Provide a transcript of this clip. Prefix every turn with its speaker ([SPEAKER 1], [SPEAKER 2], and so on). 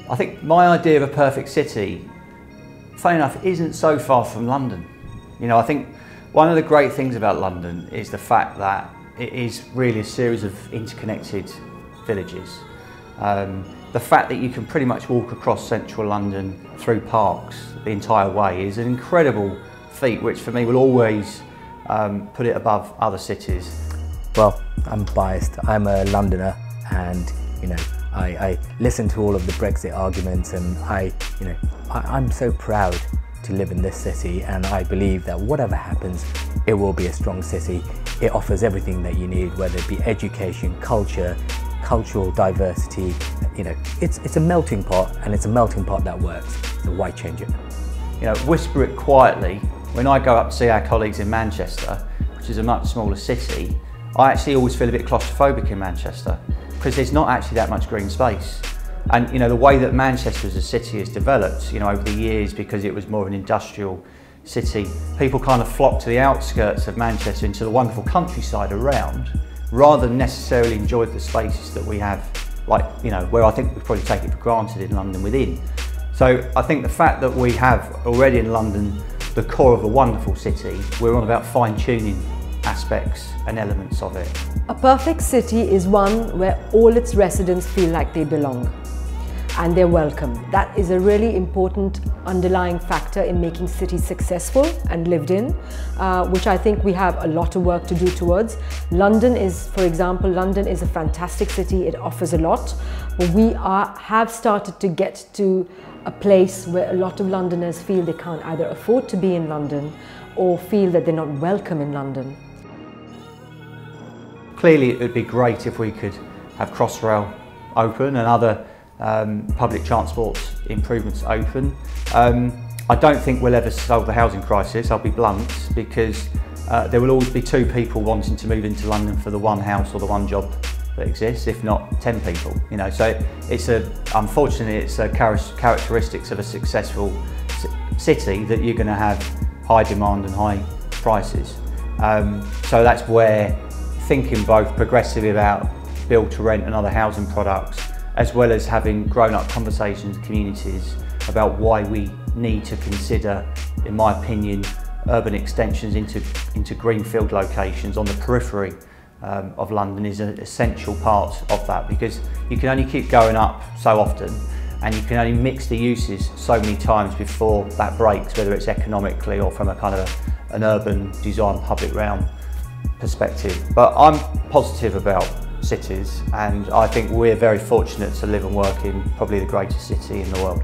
[SPEAKER 1] I think my idea of a perfect city, funny enough, isn't so far from London. You know, I think one of the great things about London is the fact that it is really a series of interconnected villages. The fact that you can pretty much walk across central London through parks the entire way is an incredible feat, which for me will always put it above other cities.
[SPEAKER 2] Well, I'm biased. I'm a Londoner, and you know, I listen to all of the Brexit arguments, and I'm so proud to live in this city, and I believe that whatever happens, it will be a strong city. It offers everything that you need, whether it be education, culture, cultural diversity. You know, it's a melting pot, and it's a melting pot that works. So why change it?
[SPEAKER 1] You know, whisper it quietly. When I go up to see our colleagues in Manchester, which is a much smaller city, I actually always feel a bit claustrophobic in Manchester because there's not actually that much green space. And you know, the way that Manchester as a city has developed, you know, over the years, because it was more of an industrial city, people kind of flocked to the outskirts of Manchester into the wonderful countryside around, rather than necessarily enjoy the spaces that we have, like, you know, where I think we probably take it for granted in London within. So I think the fact that we have already in London the core of a wonderful city, we're on about fine-tuning aspects and elements of it.
[SPEAKER 3] A perfect city is one where all its residents feel like they belong and they're welcome. That is a really important underlying factor in making cities successful and lived in, which I think we have a lot of work to do towards. London is, for example, London is a fantastic city. It offers a lot, but we have started to get to a place where a lot of Londoners feel they can't either afford to be in London or feel that they're not welcome in London.
[SPEAKER 1] Clearly it would be great if we could have Crossrail open and other public transport improvements open. I don't think we'll ever solve the housing crisis, I'll be blunt, because there will always be two people wanting to move into London for the one house or the one job that exists, if not 10 people. You know, so unfortunately it's a characteristics of a successful city that you're going to have high demand and high prices. So that's where thinking both progressively about build to rent and other housing products, as well as having grown-up conversations with communities about why we need to consider, in my opinion, urban extensions into greenfield locations on the periphery of London is an essential part of that, because you can only keep going up so often and you can only mix the uses so many times before that breaks, whether it's economically or from a kind of an urban design public realm perspective. But I'm positive about cities, and I think we're very fortunate to live and work in probably the greatest city in the world.